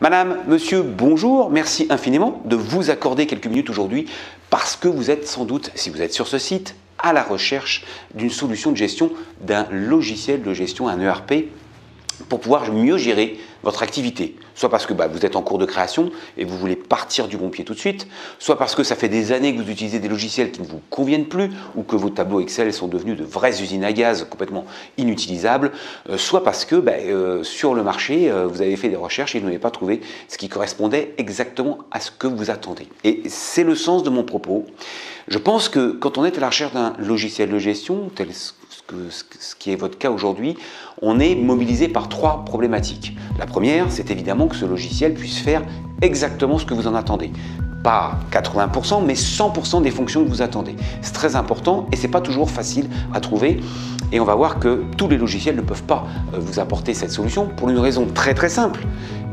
Madame, monsieur, bonjour, merci infiniment de vous accorder quelques minutes aujourd'hui parce que vous êtes sans doute, si vous êtes sur ce site, à la recherche d'une solution de gestion, d'un logiciel de gestion, un ERP, pour pouvoir mieux gérer votre activité. Soit parce que vous êtes en cours de création et vous voulez partir du bon pied tout de suite, soit parce que ça fait des années que vous utilisez des logiciels qui ne vous conviennent plus ou que vos tableaux Excel sont devenus de vraies usines à gaz complètement inutilisables, soit parce que sur le marché, vous avez fait des recherches et vous n'avez pas trouvé ce qui correspondait exactement à ce que vous attendez. Et c'est le sens de mon propos. Je pense que quand on est à la recherche d'un logiciel de gestion, tel ce qui est votre cas aujourd'hui, on est mobilisé par trois problématiques. La première, c'est évidemment que ce logiciel puisse faire exactement ce que vous en attendez. Pas 80%, mais 100% des fonctions que vous attendez. C'est très important et ce n'est pas toujours facile à trouver. Et on va voir que tous les logiciels ne peuvent pas vous apporter cette solution pour une raison très très simple.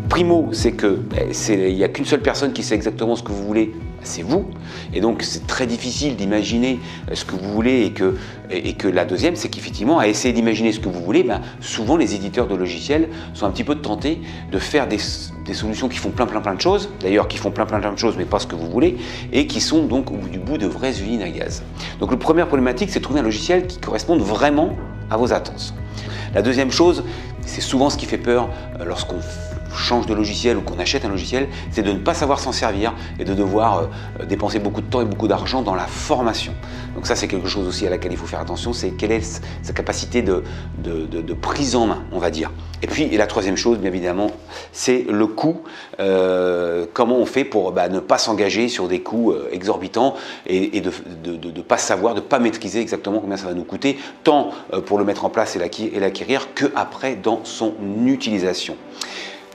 Primo, c'est qu'il n'y a qu'une seule personne qui sait exactement ce que vous voulez, c'est vous. Et donc c'est très difficile d'imaginer ce que vous voulez et que la deuxième, c'est qu'effectivement, à essayer d'imaginer ce que vous voulez, souvent les éditeurs de logiciels sont un petit peu tentés de faire des solutions qui font plein de choses, d'ailleurs qui font plein de choses mais pas ce que vous voulez, et qui sont donc au bout du bout de vraies usines à gaz. Donc la première problématique, c'est de trouver un logiciel qui corresponde vraiment à vos attentes. La deuxième chose, c'est souvent ce qui fait peur lorsqu'on change de logiciel ou qu'on achète un logiciel, c'est de ne pas savoir s'en servir et de devoir dépenser beaucoup de temps et beaucoup d'argent dans la formation. Donc ça, c'est quelque chose aussi à laquelle il faut faire attention, c'est quelle est sa capacité de prise en main, on va dire. Et puis la troisième chose, bien évidemment, c'est le coût. Comment on fait pour ne pas s'engager sur des coûts exorbitants et de ne pas savoir, de ne pas maîtriser exactement combien ça va nous coûter, tant pour le mettre en place et l'acquérir qu'après dans son utilisation.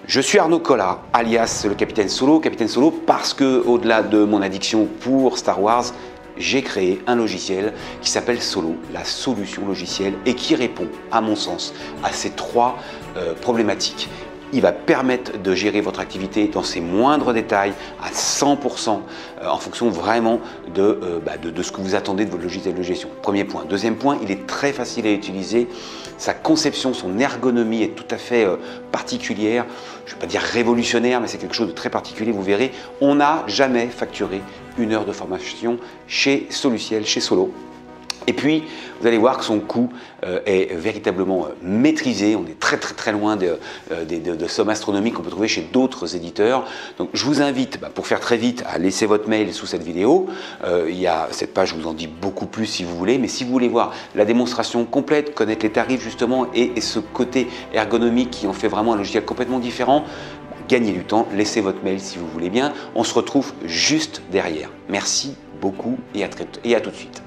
Je suis Arnaud Collat, alias le Capitaine Solo parce que, au-delà de mon addiction pour Star Wars, j'ai créé un logiciel qui s'appelle Solo, la solution logicielle, et qui répond, à mon sens, à ces trois problématiques. Il va permettre de gérer votre activité dans ses moindres détails à 100% en fonction vraiment de ce que vous attendez de votre logiciel de gestion. Premier point. Deuxième point, il est très facile à utiliser. Sa conception, son ergonomie est tout à fait particulière. Je ne vais pas dire révolutionnaire, mais c'est quelque chose de très particulier. Vous verrez, on n'a jamais facturé une heure de formation chez Soluciel, chez Solo. Et puis, vous allez voir que son coût est véritablement maîtrisé. On est très loin de sommes astronomiques qu'on peut trouver chez d'autres éditeurs. Donc, je vous invite, pour faire très vite, à laisser votre mail sous cette vidéo. Il y a cette page, je vous en dis beaucoup plus si vous voulez. Mais si vous voulez voir la démonstration complète, connaître les tarifs justement et ce côté ergonomique qui en fait vraiment un logiciel complètement différent, gagnez du temps, laissez votre mail si vous voulez bien. On se retrouve juste derrière. Merci beaucoup et à tout de suite.